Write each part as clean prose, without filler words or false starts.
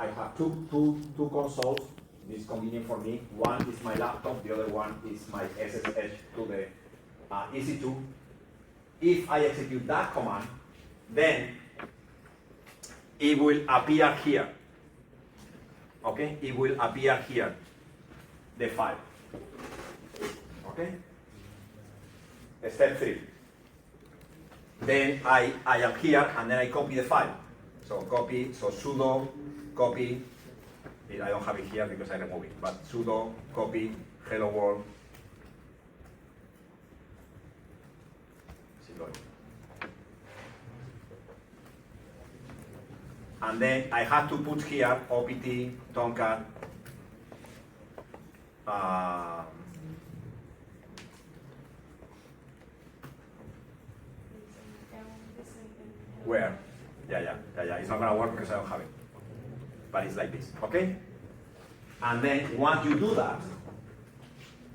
I have two consoles. This is convenient for me. One is my laptop, the other one is my SSH to the EC2. If I execute that command, then it will appear here. Okay, it will appear here, the file. Okay? Step 3. Then I am here and then I copy the file. So sudo copy, I don't have it here because I removed it, but sudo copy HelloWorld. And then I have to put here opt tomcat where? Yeah. It's not gonna work because I don't have it. But it's like this, okay? And then once you do that,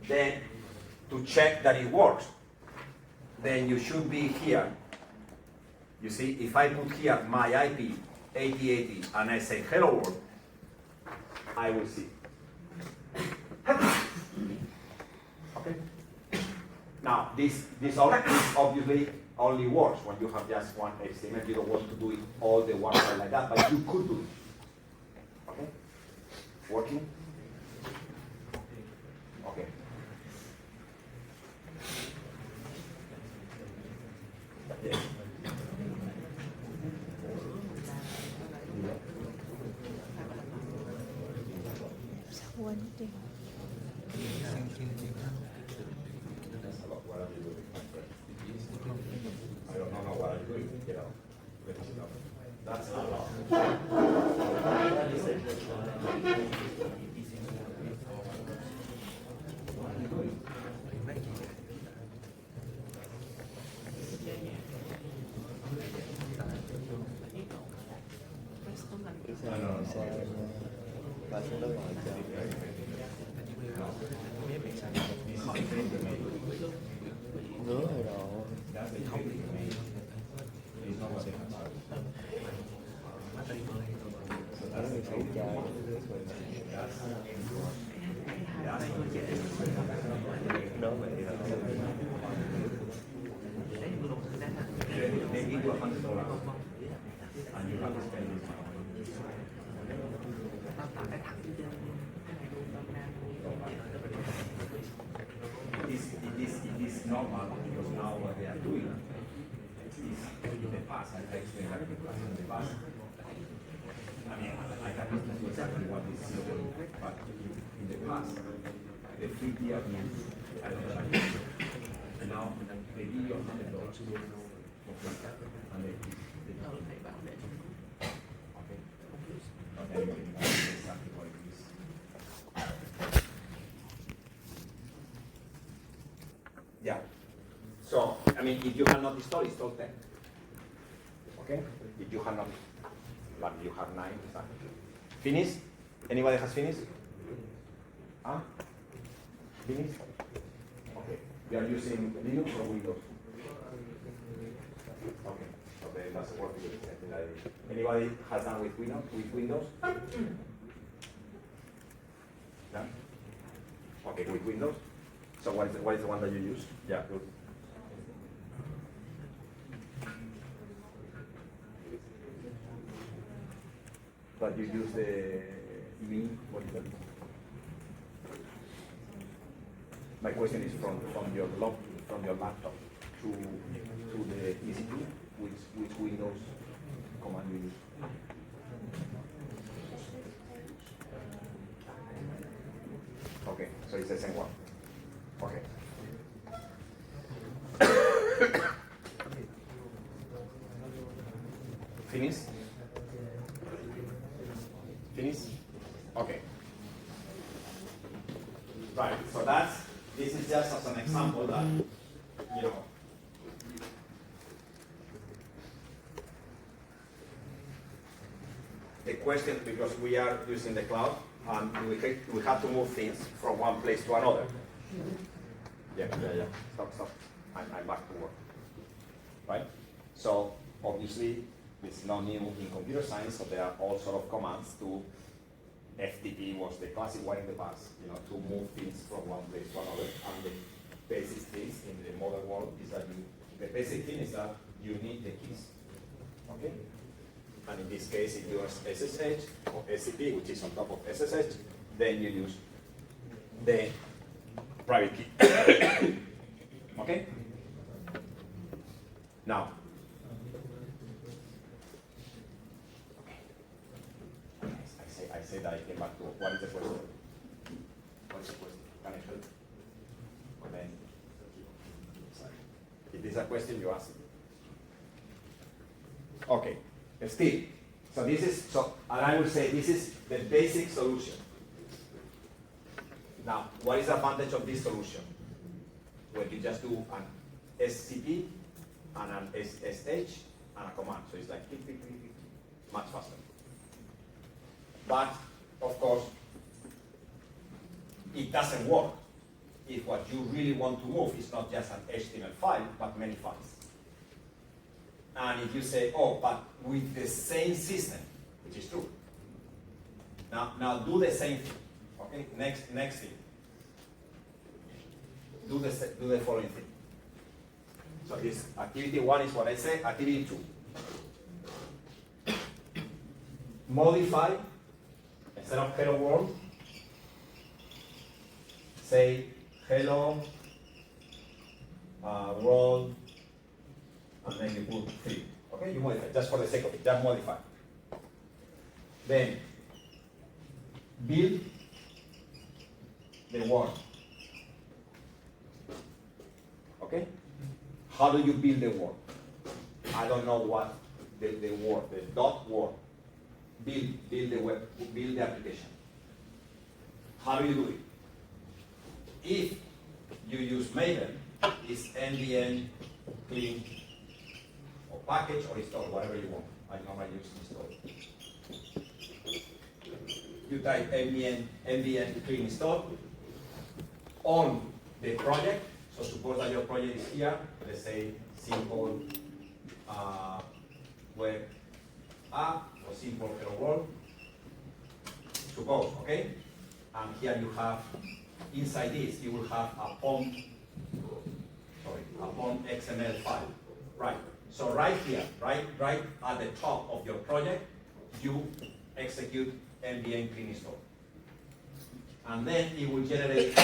then to check that it works, then you should be here. You see, if I put here my IP 8080 and I say hello world, I will see. Okay. Now this obviously only works when you have just one HTML. You don't want to do it all the one file like that, but you could do it. Okay. Working. Okay. Yeah. I don't know what I'm doing, you know. That's a lot. They give you $100 and you have to spend this money. It is normal because now what they are doing is in the past, I explained that in the past. I mean, I can explain exactly what this is doing, but in the past, the free tier means I don't know. And now they give you $100 and they okay. Okay, exactly what it is. Yeah. So, I mean, if you have not installed, install 10. Okay? If you have not, like you have 9, exactly. Finished? Anybody has finished? Huh? Finished? Okay. You are using Linux or Windows? Okay. Okay, that's working with something like this. Anybody has done with Windows? Done? Okay, with Windows. So what is the one that you use? Yeah, good. But you use the what is that? My question is from your laptop to the EC2, which Windows command you use? Okay, so it's the same one. Okay. Finish? Finish? Okay. Right, so this is just as an example that, you know, the question, because we are using the cloud, and we have to move things from one place to another. Yeah. Stop. I'm back to work. Right? So, obviously, It's not new in computer science, so there are all sort of commands to FTP was the classic one in the past, to move things from one place to another. And the basic things in the modern world is that the basic thing is that you need the keys. Okay? And in this case, if you use SSH or SCP, which is on top of SSH, then you use the private key. Okay? Now, I say that I came back to what is the question? What is the question? Can I help? Or then, if this is a question, you ask it. Okay, still. So this is, and I will say this is the basic solution. Now, what is the advantage of this solution? When you just do an SCP and an SSH and a command. So it's like click, click, click, click, much faster. But, of course, it doesn't work if what you really want to move is not just an HTML file, but many files. And if you say, oh, but with the same system, which is true. Now do the same thing. Okay, next thing. Do the following thing. So this activity 1 is what I say, activity 2. Modify, instead of hello world, say hello world, and then you put 3. Okay, you modify, just for the sake of it, just modify. Then build the word. Okay? How do you build the word? I don't know what the word, the dot word. Build the web, build the application. How do you do it? If you use Maven, it's nvn clean or package or install, whatever you want. I normally use install. You type nvn clean install on the project. So suppose that your project is here. Let's say simple web app or simple hello world. Suppose, okay? And here you have, inside this, you will have a POM XML file. Right. So right here, right at the top of your project, you execute nvn clean install. And then it will generate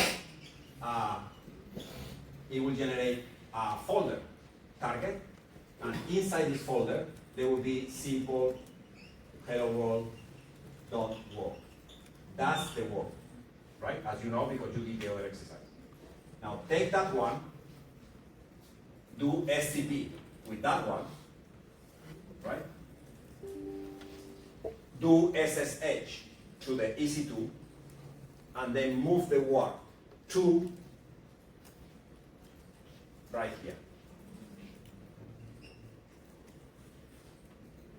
a folder target, and inside this folder there will be simple hello world.work. That's the work, right? As you know, because you did the other exercise. Now take that one, do SCP with that one, right? Do SSH to the EC2, and then move the word to right here.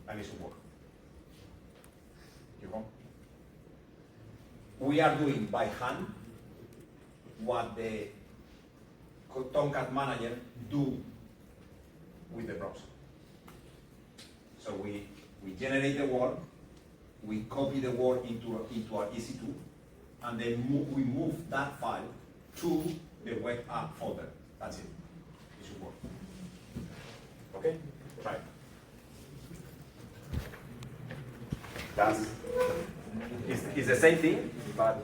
And it should work. You know? We are doing by hand what the Tomcat manager do with the browser. So we generate the word, we copy the word into our EC2, and then we move that file to the web app folder. That's it. It should work. Okay? Try it. It's the same thing, but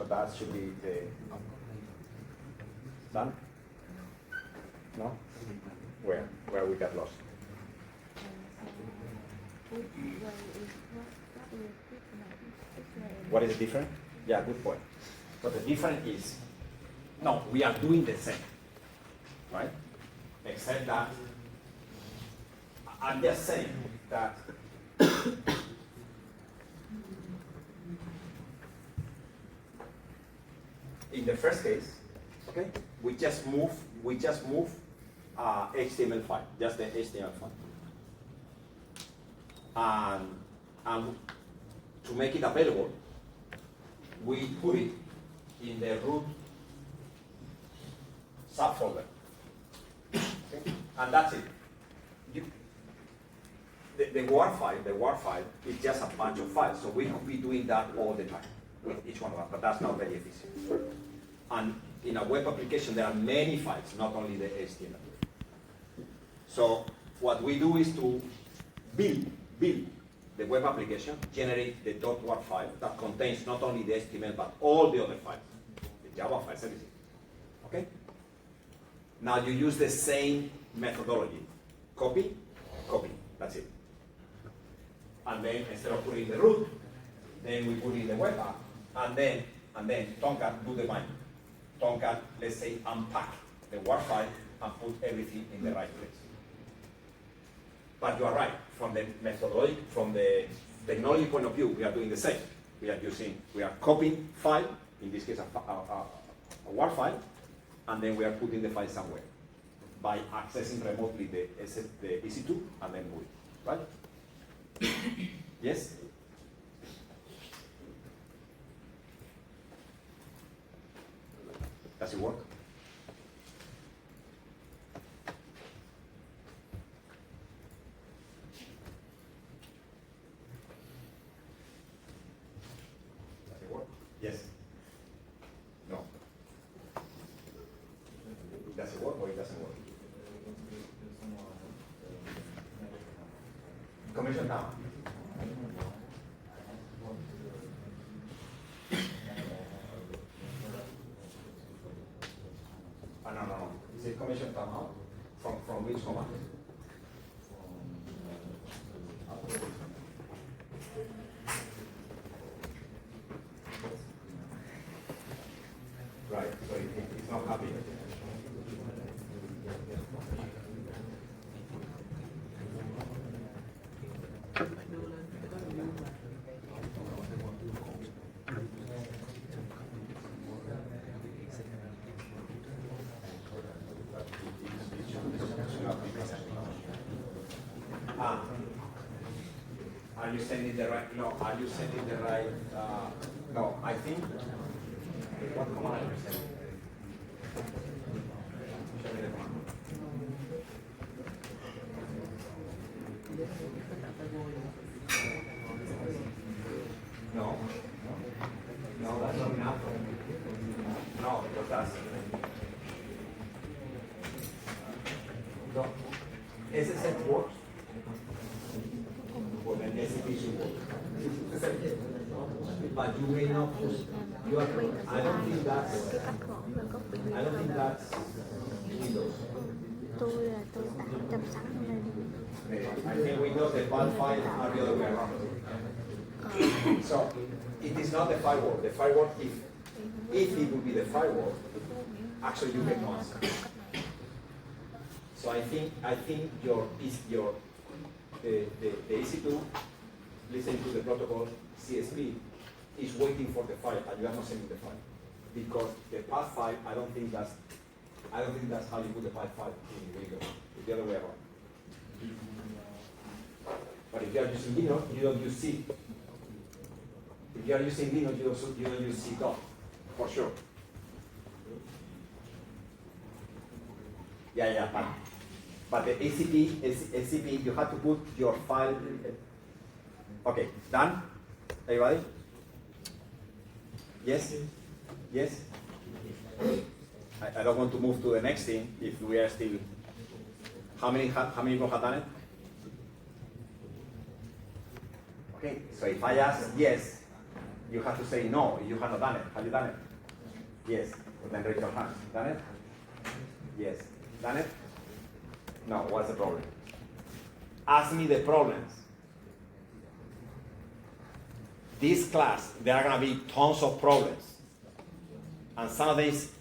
that should be the done. No? Where we got lost? What is different? Yeah, good point. But the difference is, no, we are doing the same, right? Except that, I'm just saying that in the first case, okay, we just move HTML file, just the HTML file, and to make it available, we put it in the root subfolder, okay? And that's it. The WAR file is just a bunch of files, so we could be doing that all the time with each one of them, but that's not very efficient. And in a web application, there are many files, not only the HTML. So what we do is to build the web application, generate the .war file that contains not only the HTML, but all the other files, the Java files, everything, okay? Now you use the same methodology. Copy, that's it. And then instead of putting the root, then we put in the web app, and then Tomcat do the binding. Tomcat, let's say, unpack the WAR file and put everything in the right place. But you are right, from the methodology, from the technology point of view, we are doing the same. We are copying file, in this case a WAR file, and then we are putting the file somewhere by accessing remotely the EC2 and then move it, right? Yes? Does it work? Does it work? Yes. No. Does it work or it doesn't work? Commission down. No. Is it commission timeout? From which command? Right, so it's not happy. Are you sending the right? No. Are you sending the right? No. I think. What command are you sending? Show me the command. No. No, that's not enough. No, because that's. No. SSH works. Well, then SCP should work. But you may not. I don't think that's Windows. I think Windows, the path file are the other way around. So it is not the firewall. The firewall, if it would be the firewall, actually you get no answer. So I think the EC2, listening to the protocol CSP, is waiting for the file, and you are not sending the file because the path file. I don't think that's how you put the path file in Windows. It's the other way around. But if you are using Linux, you don't use C. If you are using Linux, you don't use C dot for sure. Yeah, but the SCP, you have to put your file. Okay, done? Everybody? Yes? Yes? I don't want to move to the next thing if we are still. How many people have done it? Okay, so if I ask yes, You have to say no if you have not done it. Have you done it? Yes. Well, then raise your hand. Done it? Yes. Done it? No. What's the problem? Ask me the problems. This class, there are going to be tons of problems. And some of them is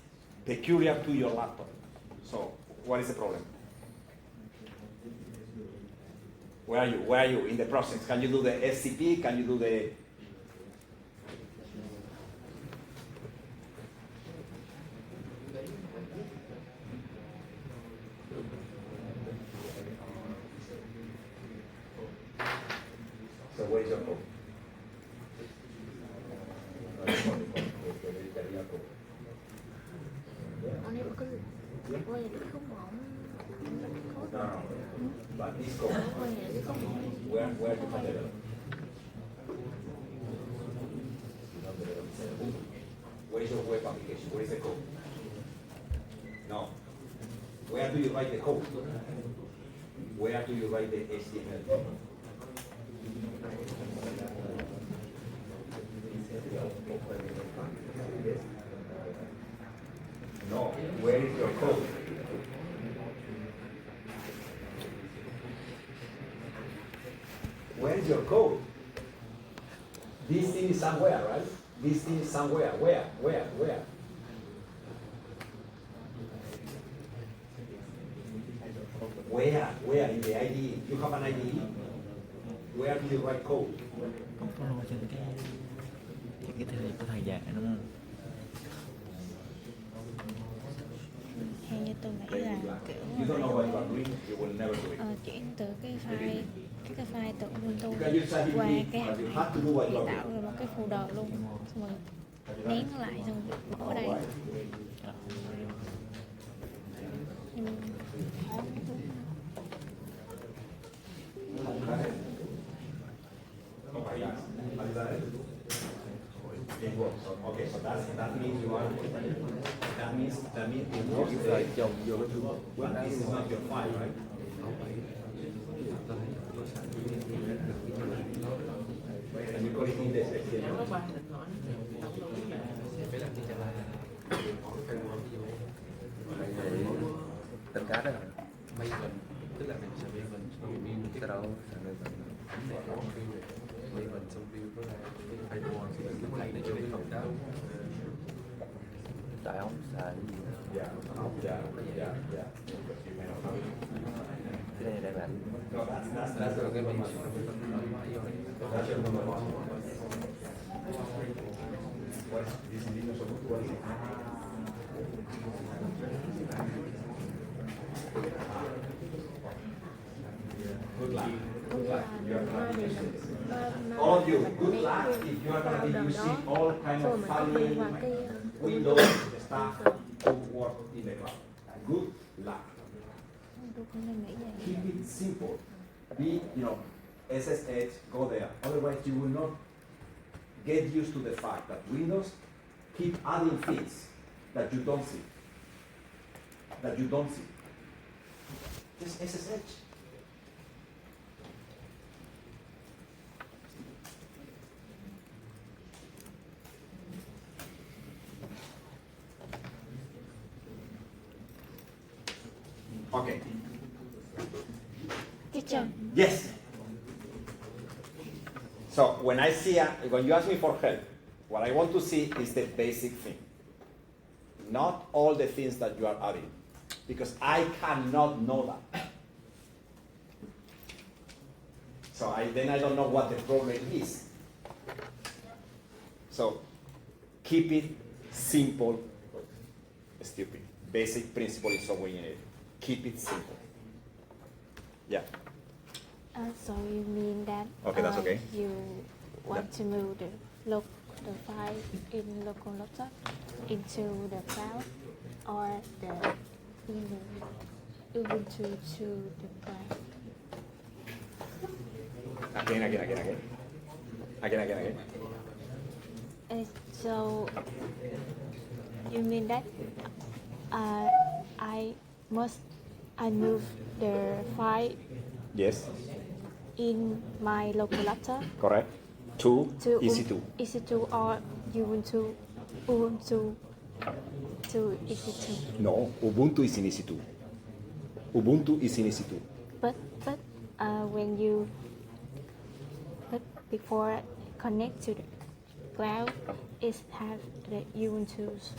peculiar to your laptop. So, what is the problem? Where are you? Where are you in the process? Can you do the SCP? Can you do the... So, where is your code? No. But this code, where you can develop? Where is your web application? Where is the code? No. Where do you write the code? Where do you write the HTML? No. Where is your code? Where is your code? This thing is somewhere, right? This thing is somewhere. Where? Where in the IDE? You have an IDE? Where do you write code? Không follow trên cái thời gian đúng không? Theo như tôi nghĩ là kiểu You don't know what you are doing, you will never do it. chuyển từ cái file tự Ubuntu You can use qua ChatGPT, cái but you have to do what you tạo are ra một cái folder luôn, xong rồi nén nó lại xong rồi bỏ ở đây. It works. Okay, so that means you are. That means it works. But this is not your file, right? And you call it index HTML. Tính cá đó. Tức là mình sẽ bị mình Cái đó mình xong view với lại cái firewall thì mình lấy để cho cái phần đó. tại không xài cái gì nữa. Cái này đây bạn. No, that's Rồi cái mình That's your number one. What is this Linux or what is it? Good luck. Good luck. You are going to use this. All of you, good luck if you are going to be using all kind of funny Windows stuff to work in the cloud. Good luck. Keep it simple. Be, SSH, go there. Otherwise, you will not get used to the fact that Windows keep adding things that you don't see. Just SSH. Okay. Teacher. Yes. So when you ask me for help, what I want to see is the basic thing. Not all the things that you are adding. Because I cannot know that. So then I don't know what the problem is. So keep it simple, stupid. Basic principle in software engineering. Keep it simple. Yeah. So you mean that Okay, that's okay. you want to move the file in local laptop into the cloud, or the Ubuntu to the cloud? Again. So you mean that I move the file Yes. in my local laptop Correct. to to EC2. EC2 or Ubuntu to EC2. No, Ubuntu is in EC2. Ubuntu is in EC2. But when you before connect to the cloud, it have the Ubuntu's.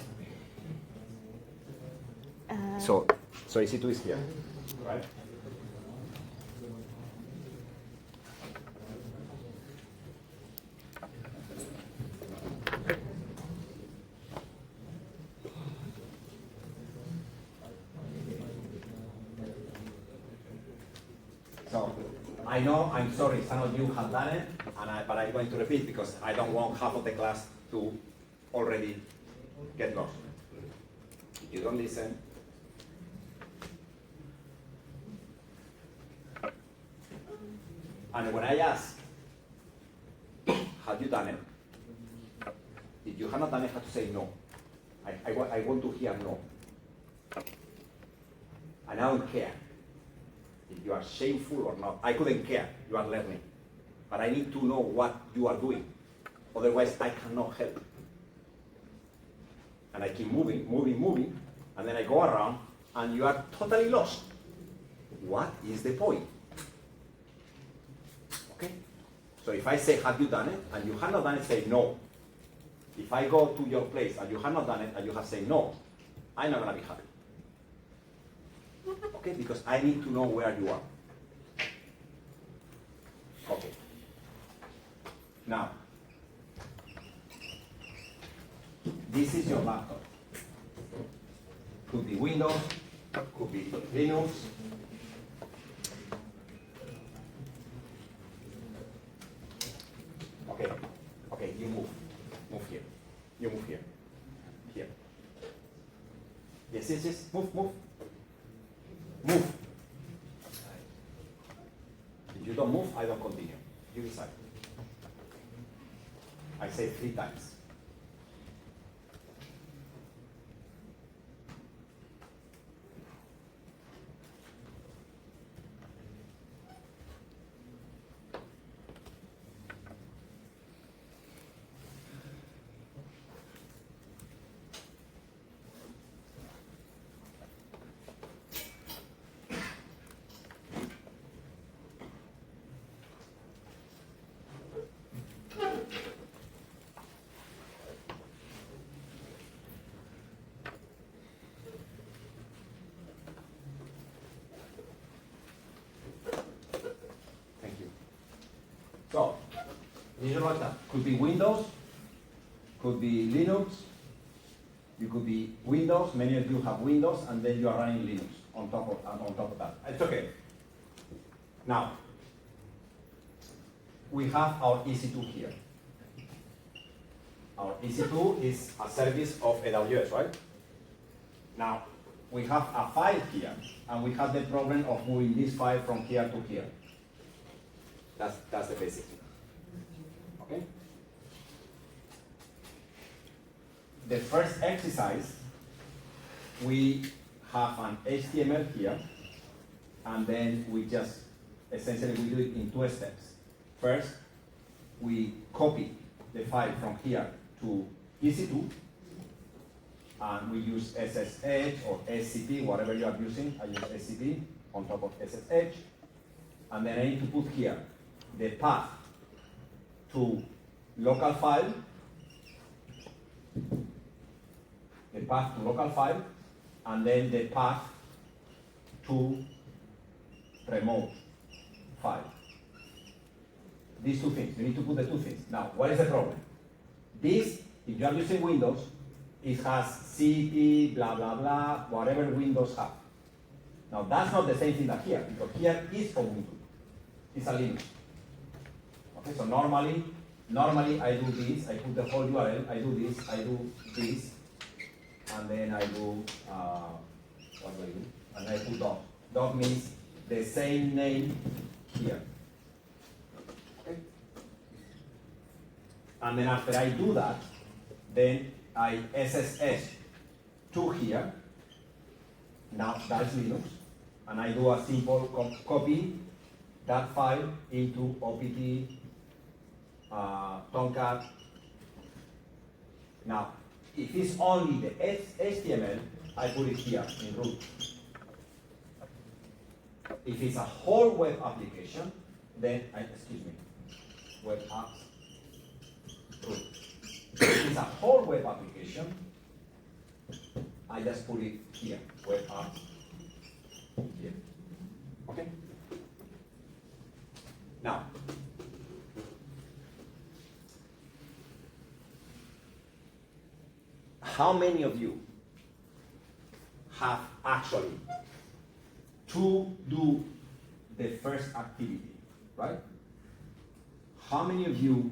So EC2 is here, right? So I know, I'm sorry, some of you have done it, but I'm going to repeat because I don't want half of the class to already get lost. If you don't listen, and when I ask, have you done it? If you have not done it, you have to say no. I want to hear no. And I don't care if you are shameful or not. I couldn't care. You are learning. But I need to know what you are doing. Otherwise, I cannot help. And I keep moving, and then I go around, and you are totally lost. What is the point? Okay? So if I say, have you done it? And you have not done it, say no. If I go to your place and you have not done it and you have said no, I'm not going to be happy. Okay? Because I need to know where you are. Okay. Now, this is your laptop. Could be Windows, could be Linux. Okay, you move here. You move here. Here. Yes, move. Move. If you don't move, I don't continue. You decide. I say 3 times. So, visual laptop could be Windows, could be Linux, you could be Windows, many of you have Windows, and then you are running Linux on top of that. It's okay. Now, we have our EC2 here. Our EC2 is a service of AWS, right? Now, we have a file here, and we have the problem of moving this file from here to here. That's the basic thing. Okay? The first exercise, we have an HTML here, and then we just, essentially we do it in 2 steps. First, we copy the file from here to EC2, and we use SSH or SCP, whatever you are using. I use SCP on top of SSH, and then I need to put here the path to local file, and then the path to remote file. These 2 things, you need to put the 2 things. Now, what is the problem? This, if you are using Windows, it has CP, blah, blah, blah, whatever Windows have. Now, that's not the same thing that here, because here is Ubuntu. It's a Linux. Okay, so normally I do this, I put the whole URL, I do this, and then I do, what do I do? And I put dot. Dot means the same name here. Okay? And then after I do that, then I SSH to here. Now that's Linux. And I do a simple copy that file into opt tomcat. Now, if it's only the HTML, I put it here in root. If it's a whole web application, then, web apps, root. If it's a whole web application, I just put it here, web apps, here. Okay? Now, how many of you have actually to do the first activity, right? How many of you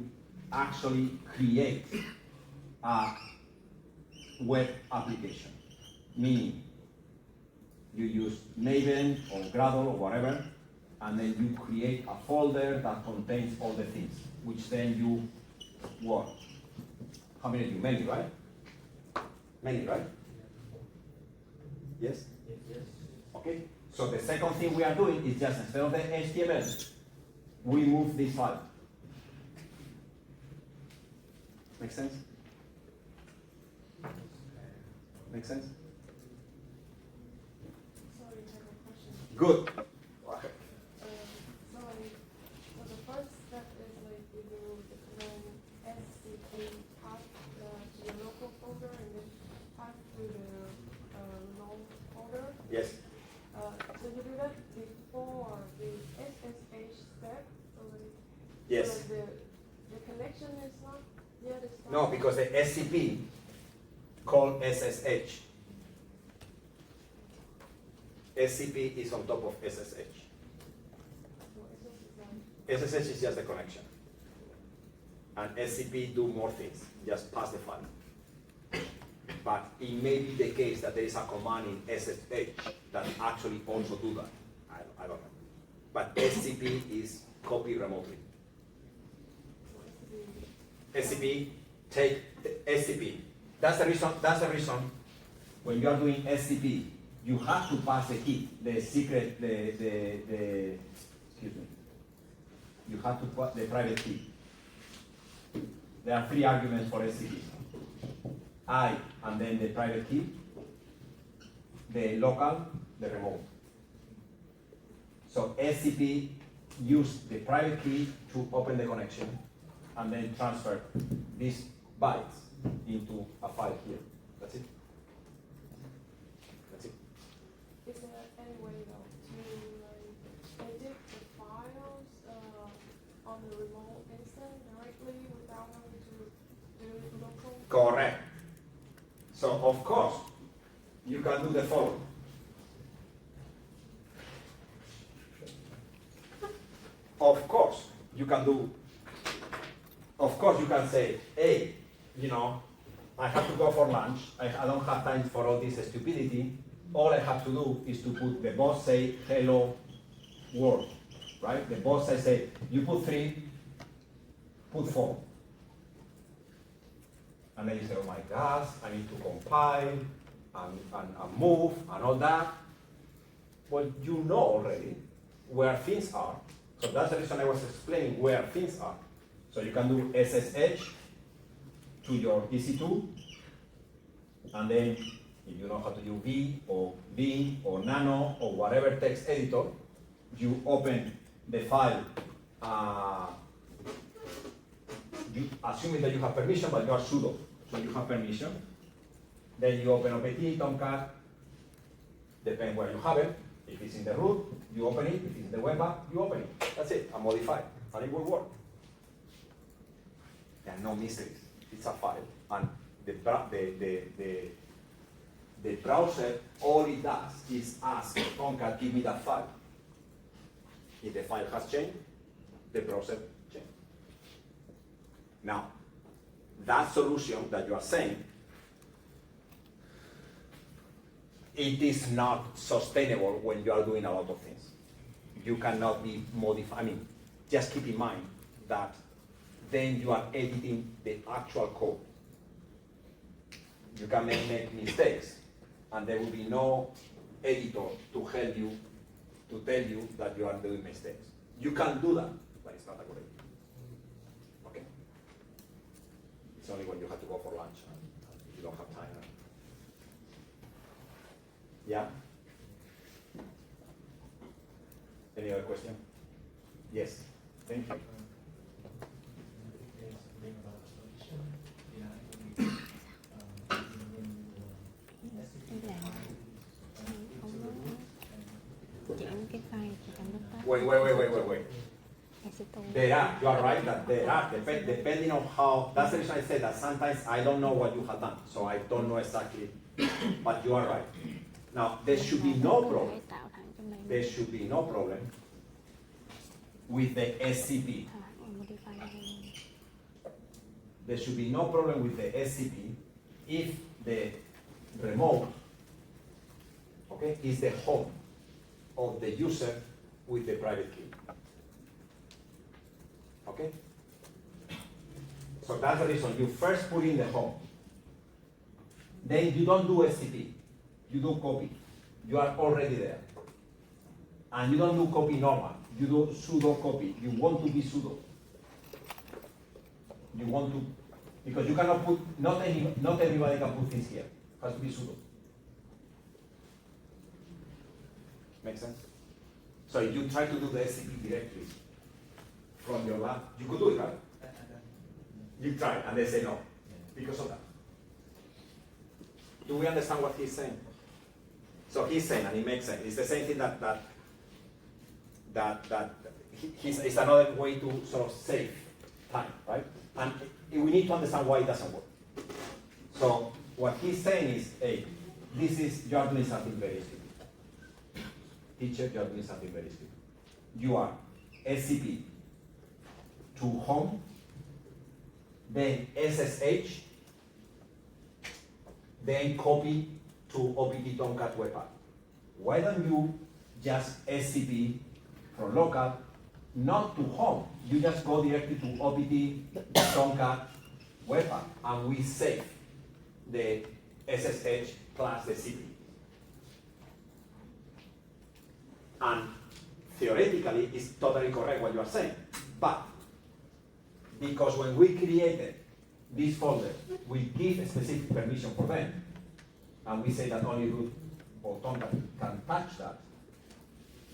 actually create a web application? Meaning, you use Maven or Gradle or whatever, and then you create a folder that contains all the things, which then you what? How many of you? Many, right? Many, right? Yes? Yes. Okay. So the second thing we are doing is just instead of the HTML, we move this file. Make sense? Make sense? Sorry, I have a question. Good. Okay. So the first step is like you do the command SCP path to your local folder and then path to the remote folder. Yes. So you do that before the SSH step. So Yes. So the connection is not yet established. No, because the SCP called SSH. SCP is on top of SSH. So SSH is SSH is just the connection. And SCP do more things, just pass the file. But it may be the case that there is a command in SSH that actually also do that. I don't know. But SCP is copy remotely. SCP, take the SCP. That's the reason when you are doing SCP, you have to pass the key, the secret, excuse me. You have to put the private key. There are 3 arguments for SCP. I, and then the private key, the local, the remote. So SCP use the private key to open the connection and then transfer these bytes into a file here. That's it. That's it. Is there any way though to edit the files on the remote instance directly without having to do it local? Correct. So of course, you can do the following. Of course, you can say, hey, I have to go for lunch. I don't have time for all this stupidity. All I have to do is to put the boss say, hello world, right? The boss say, you put 3, put 4. And then you say, oh my gosh, I need to compile and move and all that. Well, you know already where things are. So that's the reason I was explaining where things are. So you can do SSH to your EC2, and then if you know how to do V or Bing or Nano or whatever text editor, you open the file, assuming that you have permission, but you are sudo, so you have permission. Then you open OPT, Tomcat, depends where you have it. If it's in the root, you open it. If it's in the web app, you open it. That's it, and modify, and it will work. There are no mysteries. It's a file, and the browser, all it does is ask Tomcat, give me that file. If the file has changed, the browser changed. Now, that solution that you are saying, it is not sustainable when you are doing a lot of things. You cannot be modified. Just keep in mind that then you are editing the actual code. You can make mistakes, and there will be no editor to help you, to tell you that you are doing mistakes. You can do that, but it's not a good idea. Okay? It's only when you have to go for lunch and you don't have time. Yeah? Any other question? Yes, thank you. Chuyển cái file thì cần lúc đó Wait. EC2 There are, you are right that there are, depending on how, that's the reason I said that sometimes I don't know what you have done, so I don't know exactly, but you are right. Now, there should be no problem, để tạo thẳng trong này there should be no problem with the SCP. modify cái này. There should be no problem with the SCP if the remote, okay, is the home of the user with the private key. Okay? So that's the reason you first put in the home. Then you don't do SCP, you do copy. You are already there. And you don't do copy normal, you do sudo copy. You want to be sudo. You want to, because you cannot put, not everybody can put things here. It has to be sudo. Make sense? So if you try to do the SCP directly from your lab, you could do it, right? You try, and they say no, because of that. Do we understand what he's saying? So he's saying, and it makes sense, it's the same thing it's another way to sort of save time, right? And we need to understand why it doesn't work. So what he's saying is, hey, you are doing something very stupid. Teacher, you are doing something very stupid. You are SCP to home, then SSH, then copy to OPT tomcat webapps. Why don't you just SCP from local, not to home? You just go directly to OPT tomcat webapps, and we save the SSH plus the CP. And theoretically, it's totally correct what you are saying. But because when we created this folder, we give a specific permission for them, and we say that only root or tomcat can touch that,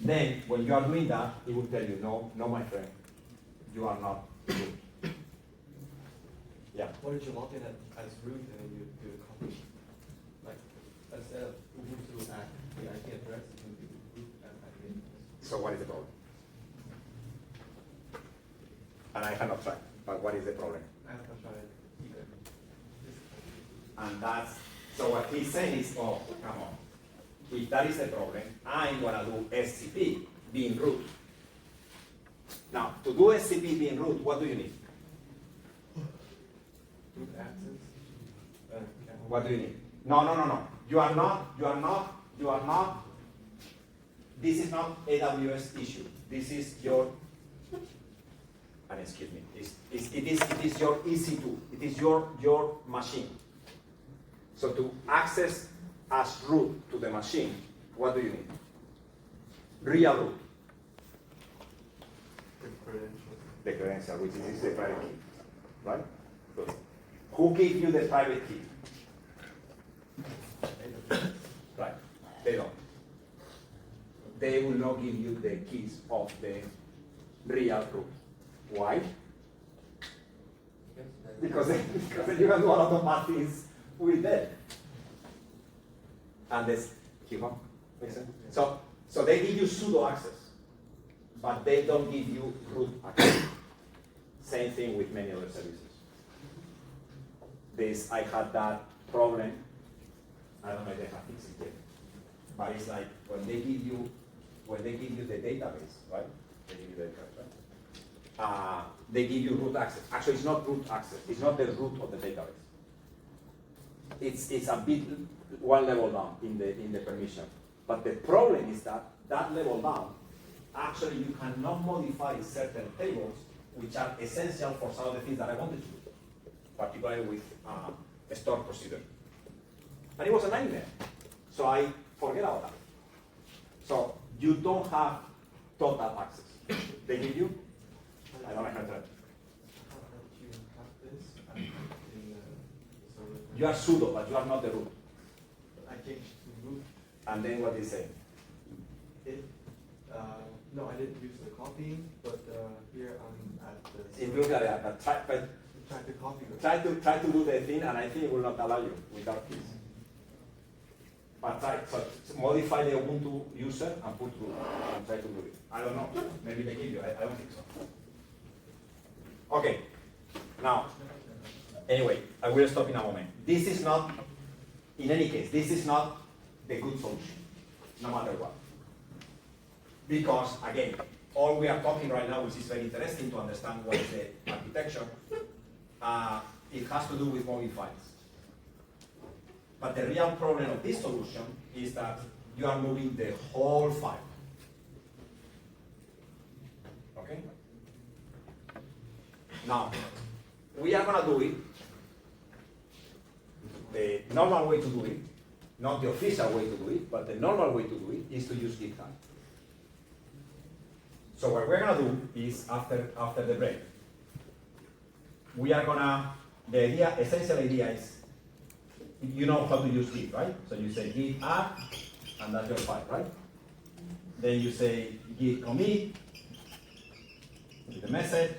then when you are doing that, it will tell you, no, my friend, you are not root. Yeah. What if you log in as root and then you do a copy? Like, instead of Ubuntu at the IP address, it will be root at IP address. So what is the problem? And I cannot try, but what is the problem? I have not tried either. And that's, so what he's saying is, oh, come on. If that is the problem, I'm gonna do SCP being root. Now, to do SCP being root, what do you need? Root access. What do you need? No. You are not, this is not AWS issue. This is your, and excuse me, it is your EC2. It is your machine. So to access as root to the machine, what do you need? Real root. The credential, which is the private key, right? Good. Who gave you the private key? Right, they don't. They will not give you the keys of the real root. Why? Because then you can do a lot of bad things with them. And this, keep on, makes sense? So they give you sudo access, but they don't give you root access. Same thing with many other services. I had that problem. I don't know if they have fixed it yet, but it's like when they give you the database, right? They give you the database, right? They give you root access. Actually, it's not root access. It's not the root of the database. It's a bit one level down in the permission. But the problem is that level down, actually you cannot modify certain tables which are essential for some of the things that I wanted to do, particularly with a store procedure. And it was a nightmare. So I forget about that. So you don't have total access. They give you, I don't know how to. How about you have this and You are sudo, but you are not the root. I changed to root. And then what they say? No, I didn't use the copying, but here I'm at the. In Bulgaria, but try to copy. try to do the thing, and I think it will not allow you without this. But try, so modify the Ubuntu user and put root and try to do it. I don't know. Maybe they give you. I don't think so. Okay. Now, anyway, I will stop in a moment. This is not, in any case, this is not the good solution, no matter what. Because, again, all we are talking right now, which is very interesting to understand what is the architecture, it has to do with moving files. But the real problem of this solution is that you are moving the whole file. Okay? Now, we are going to do it the normal way to do it, not the official way to do it, but the normal way to do it is to use GitHub. So what we're going to do is, after the break, we are going to, the essential idea is, you know how to use Git, right? So you say Git add, and that's your file, right? Then you say Git commit, with the message,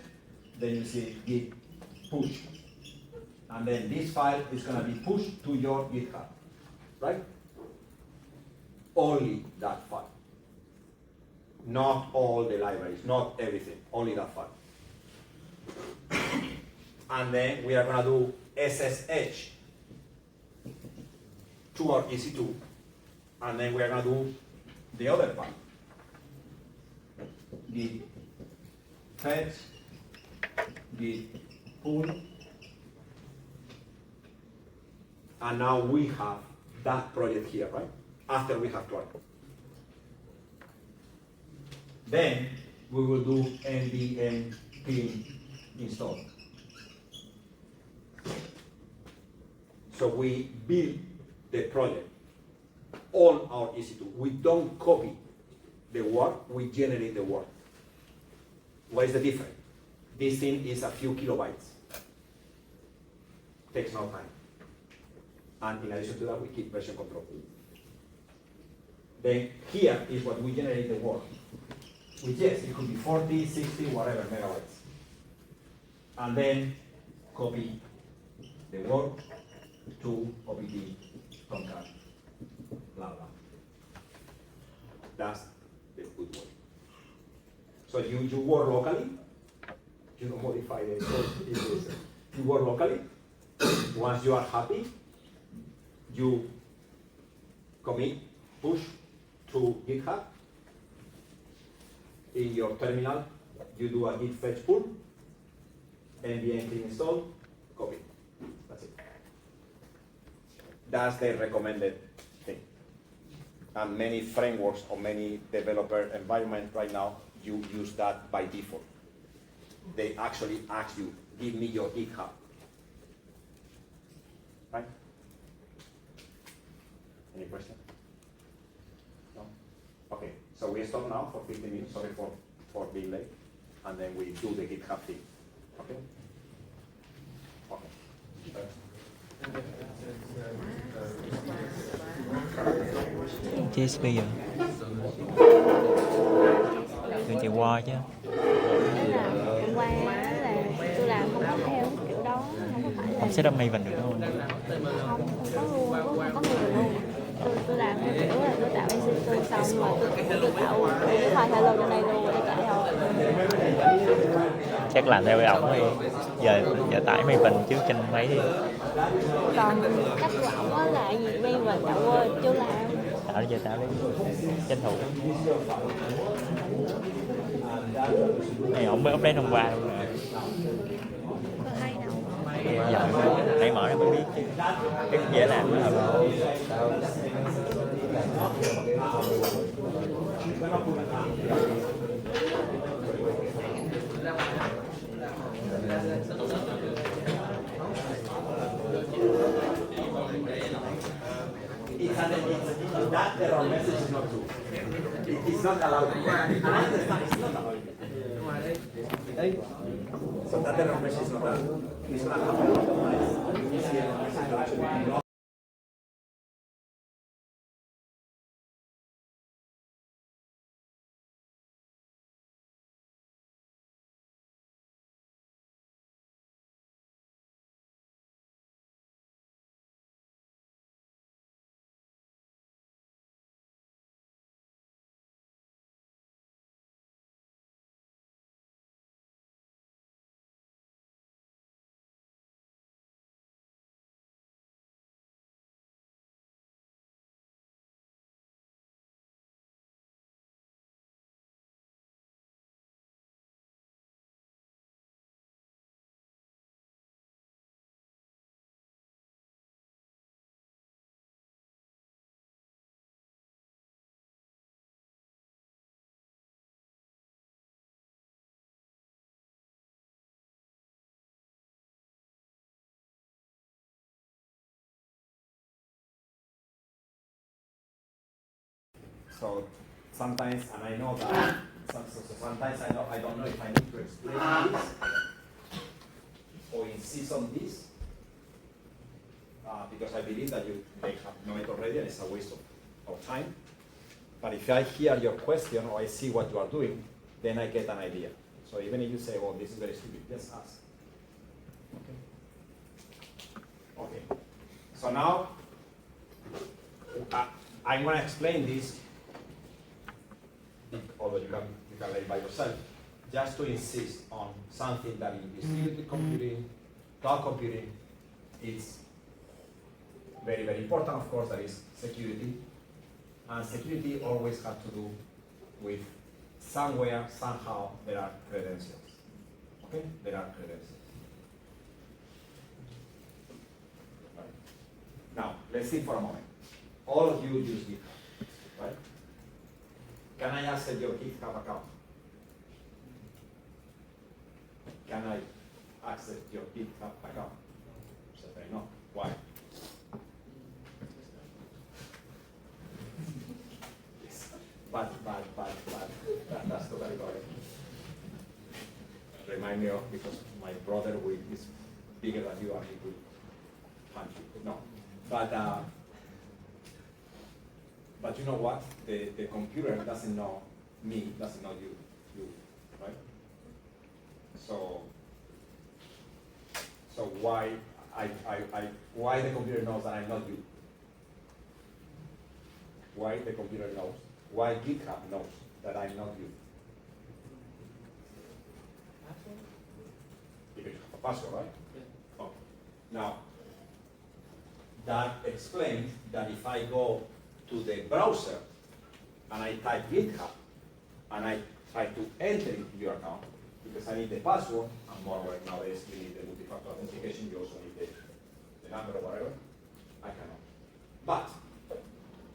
then you say Git push. And then this file is going to be pushed to your GitHub, right? Only that file. Not all the libraries, not everything, only that file. And then we are going to do SSH to our EC2, and then we are going to do the other part. Git fetch, Git pull, and now we have that project here, right? After we have tried. Then we will do npm clean install. So we build the project on our EC2. We don't copy the work, we generate the work. What is the difference? This thing is a few kilobytes. Takes no time. And in addition to that, we keep version control. Then here is what we generate the work. Which, yes, it could be 40, 60, whatever megabytes. And then copy the work to opt tomcat, blah, blah. That's the good way. So you work locally, you don't modify the code. You work locally. Once you are happy, you commit, push to GitHub. In your terminal, you do a git fetch pull, npm clean install, copy. That's it. That's the recommended thing. And many frameworks or many developer environments right now, you use that by default. They actually ask you, give me your GitHub. Right? Any question? No? Okay, so we stop now for 15 minutes, sorry for being late, and then we do the GitHub thing. Okay? Okay. Chế SCP giờ Đừng chạy qua chứ. Hôm qua là tôi làm không có theo kiểu đó, không có phải là Không setup Maven được không? không có luôn, không có người luôn. Tôi làm theo kiểu là tôi tạo EC2 xong rồi tôi tạo cái file hello trên đây luôn để chạy thôi. Chắc làm theo cái ổng đi. Giờ tải Maven trước trên máy đi. Còn cách của ổng á là gì Maven cậu chưa làm. Tạo giờ tạo đi. Tranh thủ. Này ổng mới update hôm qua luôn rồi. Có hay đâu. Giờ phải mở ra mới biết chứ. Cái dễ làm đó là that error message is not true. It's not allowed. And I understand it's not allowed. So that error message is not that. It's not happen a lot of times. You will see error message that actually not. So sometimes, and I know that, sometimes I don't know if I need to explain this or insist on this, because I believe that you may have known it already and it's a waste of time. But if I hear your question or I see what you are doing, then I get an idea. So even if you say, oh, this is very stupid, just ask. Okay. Okay. So now, I'm going to explain this, although you can learn by yourself, just to insist on something that in distributed computing, cloud computing, is very, very important, of course, that is security. And security always has to do with somewhere, somehow, there are credentials. Okay? There are credentials. Right. Now, let's think for a moment. All of you use GitHub, right? Can I access your GitHub account? Can I access your GitHub account? Certainly no. Why? But that's totally correct. Remind me of, because my brother is bigger than you and he could punch you. No. But you know what? The computer doesn't know me, doesn't know you, right? So why why the computer knows that I'm not you? Why the computer knows? Why GitHub knows that I'm not you? Because you have a password, right? Yeah. Okay. Now, that explains that if I go to the browser and I type GitHub and I try to enter into your account, because I need the password, and moreover nowadays you need the multi-factor authentication, you also need the number or whatever, I cannot. But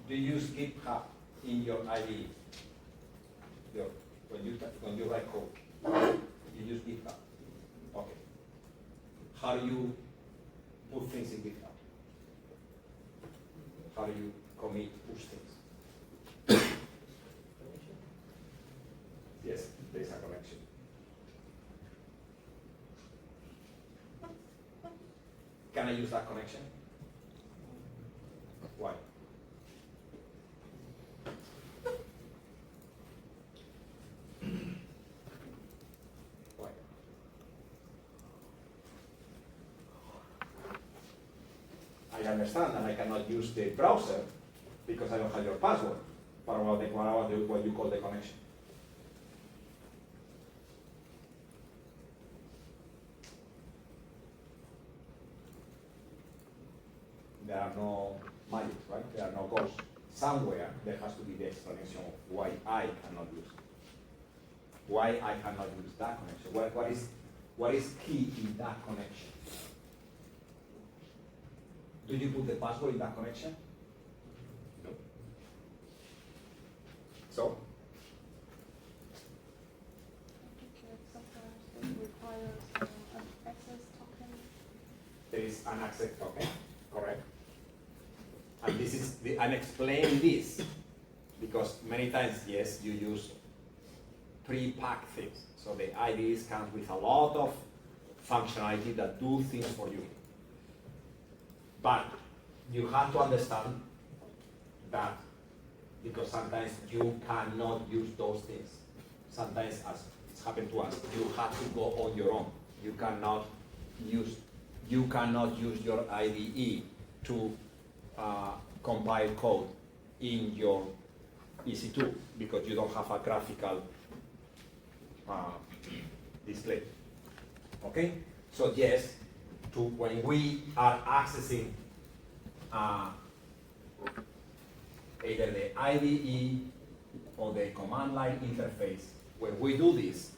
do you use GitHub in your IDE? When you write code, you use GitHub. Okay. How do you put things in GitHub? How do you commit, push things? Yes, there is a connection. Can I use that connection? Why? Why? I understand that I cannot use the browser because I don't have your password, but what you call the connection. There are no magic, right? There are no ghosts. Somewhere there has to be the explanation of why I cannot use it. Why I cannot use that connection. What is key in that connection? Do you put the password in that connection? No. So? Sometimes it requires an access token. There is an access token, correct? And this is and explain this, because many times, yes, you use pre-packed things. So the IDs comes with a lot of functionality that do things for you. But you have to understand that because sometimes you cannot use those things. Sometimes, as it's happened to us, you have to go on your own. You cannot use your IDE to compile code in your EC2 because you don't have a graphical display. Okay? So yes, when we are accessing either the IDE or the command line interface, when we do this,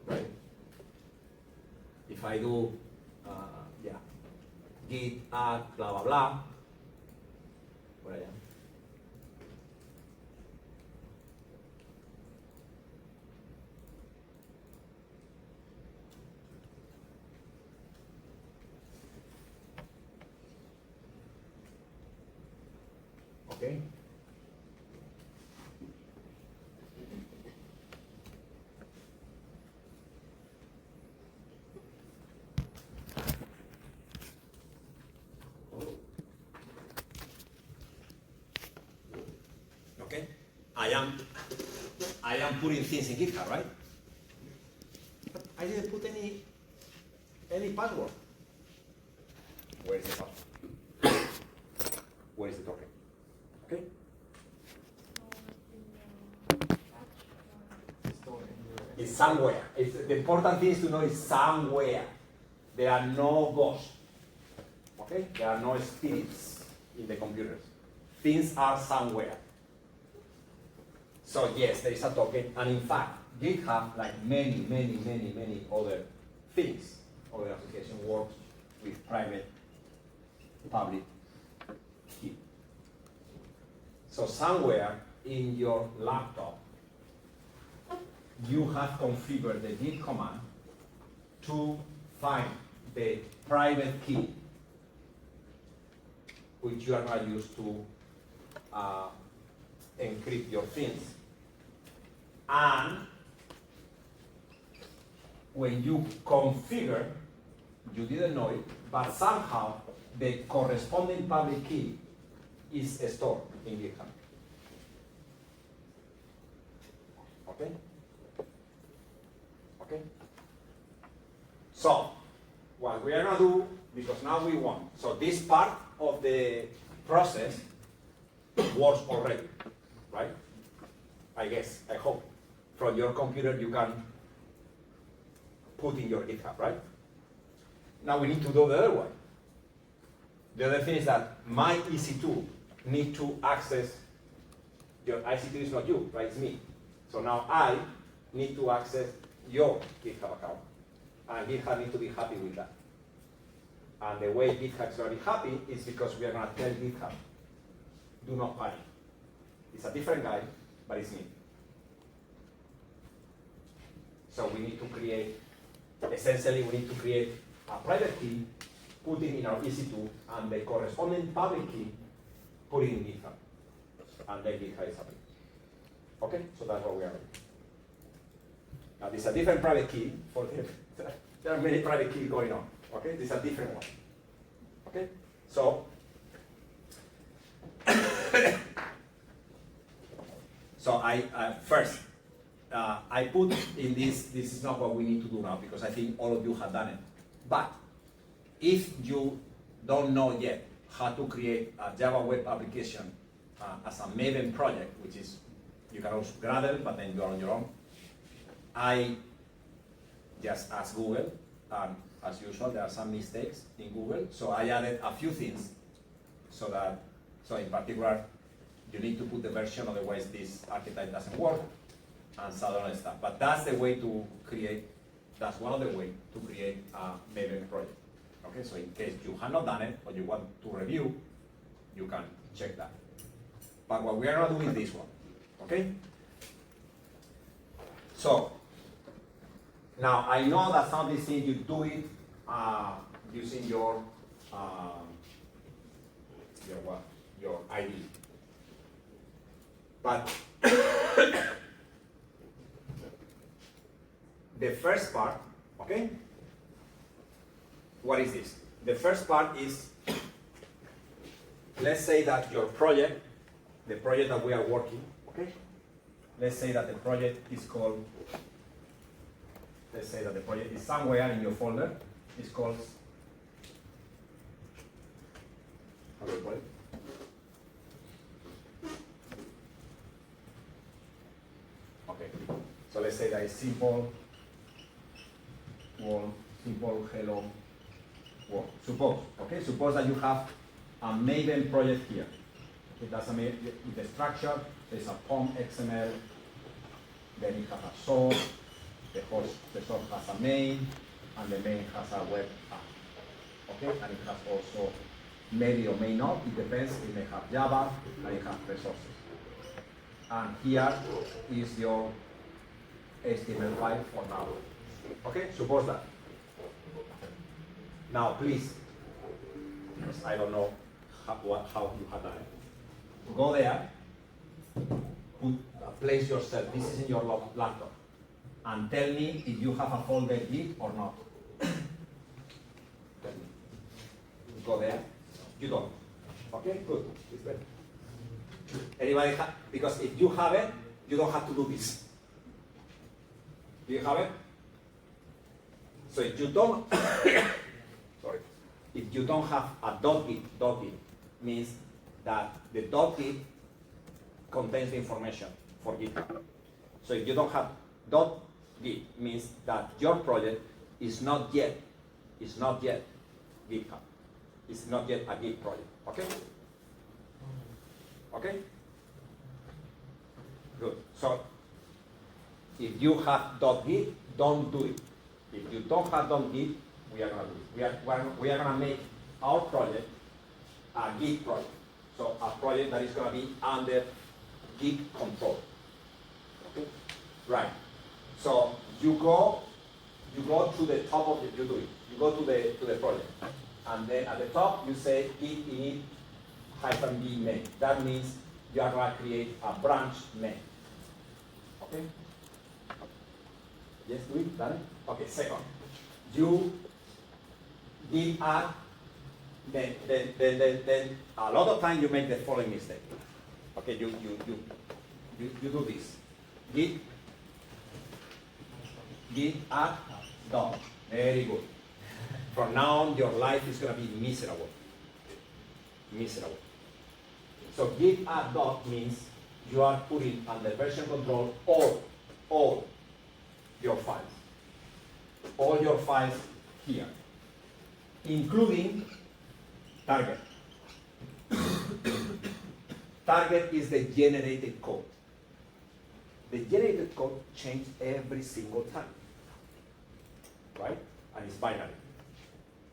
right? If I do, git add blah blah blah, por allá. Okay. Okay. I am putting things in GitHub, right? But I didn't put any password. Where is the password? Where is the token? Okay. It's somewhere. The important thing is to know it's somewhere. There are no ghosts. Okay? There are no spirits in the computers. Things are somewhere. So yes, there is a token, and in fact, GitHub, like many other things, other application works with private, public key. So somewhere in your laptop, you have configured the git command to find the private key, which you are going to use to encrypt your things. And when you configure, you didn't know it, but somehow the corresponding public key is stored in GitHub. Okay? Okay? So, what we are going to do, because now we want, so this part of the process works already, right? I guess, I hope. From your computer you can put in your GitHub, right? Now we need to do the other one. The other thing is that my EC2 need to access, your EC2 is not you, right? It's me. So now I need to access your GitHub account. And GitHub needs to be happy with that. And the way GitHub is going to be happy is because we are going to tell GitHub, do not panic. It's a different guy, but it's me. So we need to create, essentially we need to create a private key, put it in our EC2, and the corresponding public key, put it in GitHub. And then GitHub is happy. Okay, so that's what we are doing. Now there's a different private key for the, there are many private keys going on. Okay, this is a different one. Okay, so so first I put in this is not what we need to do now because I think all of you have done it. But if you don't know yet how to create a Java web application as a Maven project, which is, you can also Gradle, but then you are on your own, I just asked Google, and as usual, there are some mistakes in Google, so I added a few things so in particular, you need to put the version, otherwise this archetype doesn't work, and some other stuff. But that's the way to create, that's one of the ways to create a Maven project. Okay, so in case you have not done it, or you want to review, you can check that. But what we are not doing this one, okay? So, now I know that some of these things you do it using your ID. But the first part, okay? What is this? The first part is, let's say that your project, the project that we are working, okay? Let's say that the project is called, let's say that the project is somewhere in your folder. It's called, how do you call it? Okay, so let's say that it's simple world, simple hello world. Suppose, okay, suppose that you have a Maven project here. Okay, that's a Maven, with the structure, there's a POM XML, then it has a source, the source has a main, and the main has a web app. Okay, and it has also maybe or may not, it depends, it may have Java, and it has resources. And here is your HTML file for now. Okay, suppose that. Now please, because I don't know how you have done it. Go there, place yourself, this is in your laptop, and tell me if you have a folder Git or not. Go there. You don't. Okay, good. It's better. Anybody have? Because if you have it, you don't have to do this. Do you have it? So if you don't, sorry, if you don't have a .git means that the .git contains the information for GitHub. So if you don't have .git means that your project is not yet GitHub. It's not yet a Git project. Okay? Okay? Good. So if you have .git, don't do it. If you don't have .git, we are gonna do it. We are gonna make our project a Git project. So a project that is gonna be under Git control. Okay? Right. So you go to the top of it, you do it. You go to the project. And then at the top you say git init -b main. That means you are going to create a branch main. Okay? Yes, do it, done it? Okay, second. You git add, then a lot of time you make the following mistake. Okay, you do this. Git add dot. Very good. From now on, your life is going to be miserable. Miserable. So git add dot means you are putting under version control all your files. All your files here, including target. Target is the generated code. The generated code changes every single time, right? And it's binary.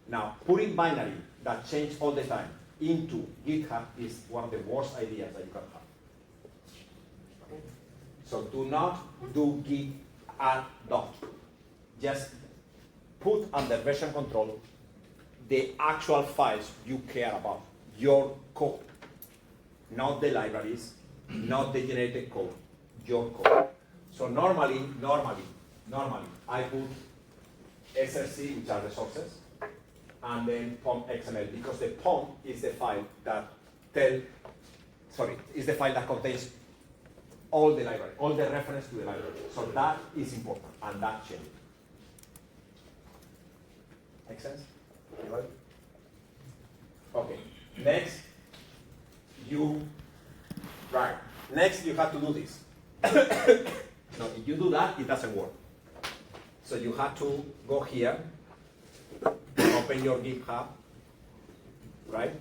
Now, putting binary that change all the time into GitHub is one of the worst ideas that you can have. Okay? So do not do git add dot. Just put under version control the actual files you care about, your code, not the libraries, not the generated code, your code. So normally, I put SRC, which are resources, and then POM XML, because the POM is the file that is the file that contains all the library, all the reference to the library. So that is important, and that changes. Make sense? Everybody? Okay. Next, Next, you have to do this. Now, if you do that, it doesn't work. So you have to go here, open your GitHub, right?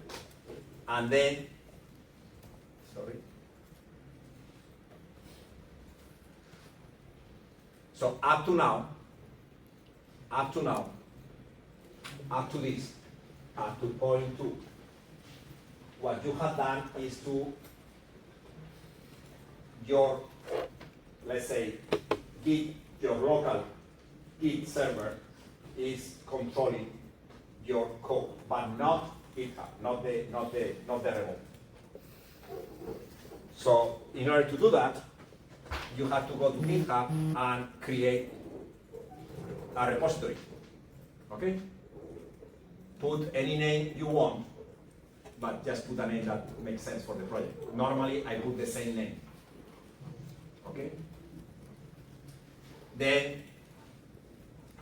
And then, so up to this, up to point 2, what you have done is to let's say, your local Git server is controlling your code, but not GitHub, not the remote. So in order to do that, you have to go to GitHub and create a repository. Okay? Put any name you want, but just put a name that makes sense for the project. Normally, I put the same name. Okay? Then,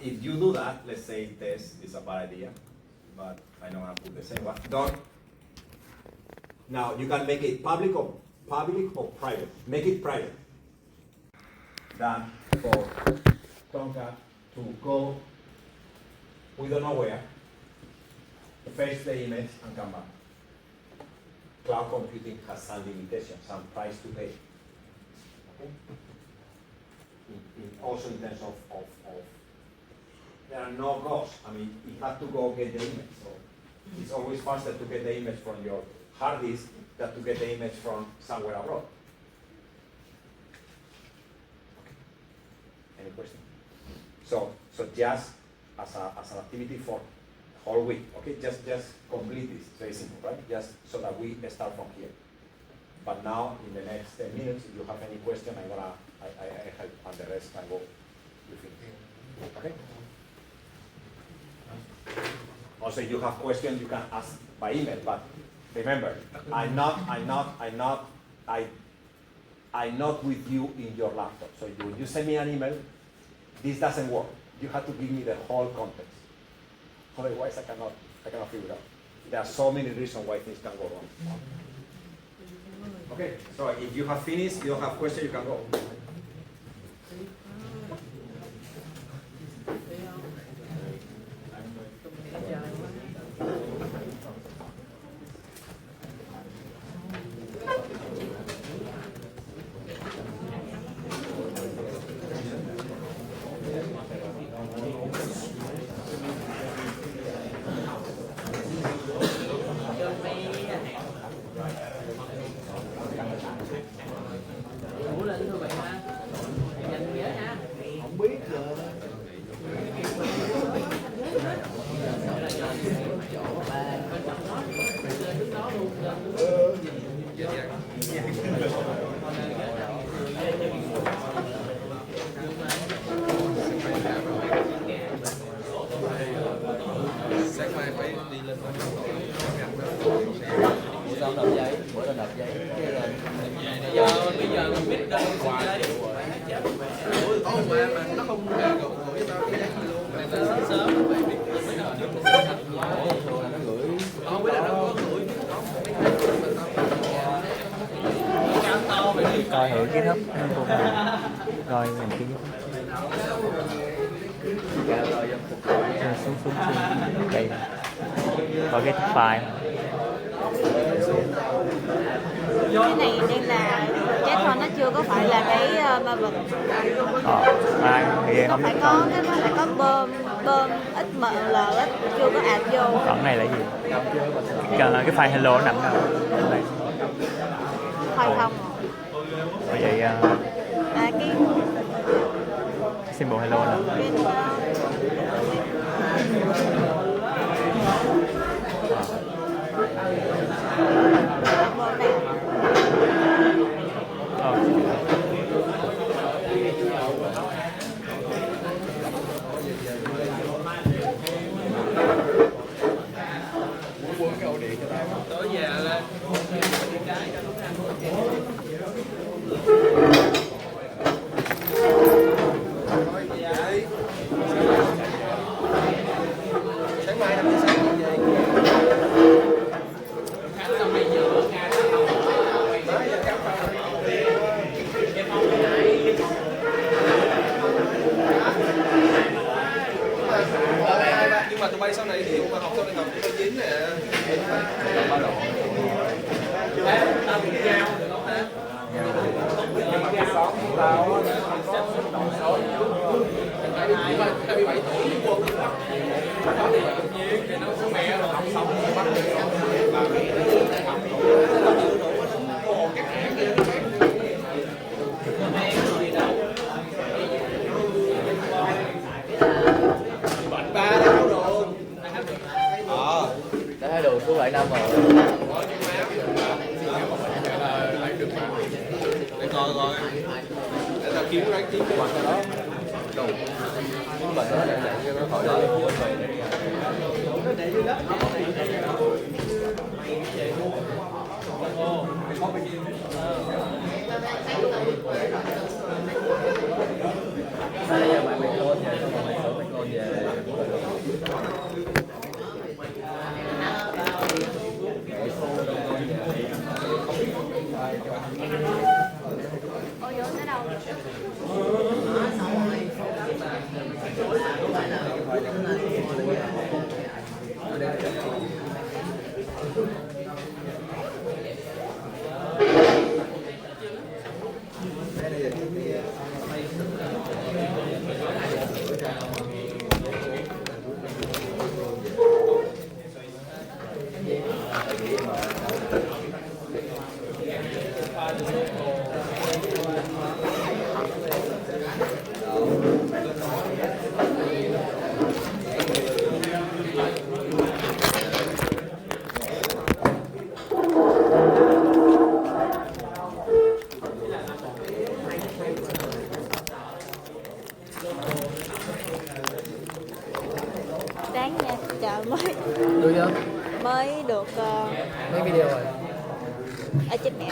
if you do that, let's say this is a bad idea, but I know I put the same one. Done. Now you can make it public or private. Make it private. Then for Tomcat to go, we don't know where, fetch the image and come back. Cloud computing has some limitations, some price to pay. Okay? Also in terms of there are no costs. I mean, you have to go get the image. So it's always faster to get the image from your hard disk than to get the image from somewhere abroad. Okay. Any question? So just as an activity for whole week, okay? Just complete this. It's very simple, right? Just so that we start from here. But now, in the next 10 minutes, if you have any question, I help, and the rest can go with it. Okay? Also, if you have questions, you can ask by email. But remember, I'm not with you in your laptop. So when you send me an email, this doesn't work. You have to give me the whole context. Otherwise, I cannot figure it out. There are so many reasons why things can go wrong. Okay, so if you have finished, you don't have questions, you can go. Coi thử GitHub rồi mình kiếm xuống đây có cái file cái này nên là chết thôi, nó chưa có phải là cái ba vật. Thì không phải có cái nó phải có bơm XML ít, chưa có add vô. Còn này là gì? Cái file hello nó nằm đâu? Đây. File không. Vậy cái symbol hello nè. Tối về lên cái cho nó ăn. Sáng mai 5 giờ sáng về. Nhưng mà tụi bay sau này thì mà học sau này học tụi bay dính nè. rồi. Để tao kiếm cái kiếm cái mặt đó. Đủ. Kiếm bệnh đó để cho nó khỏi đó. Nó để dưới đất. Bây giờ bạn code về, xong rồi bạn sửa code về. Ôi vô tới đâu? Đáng nha, trời Được chưa? mới được Mấy video rồi? ở trên mẹ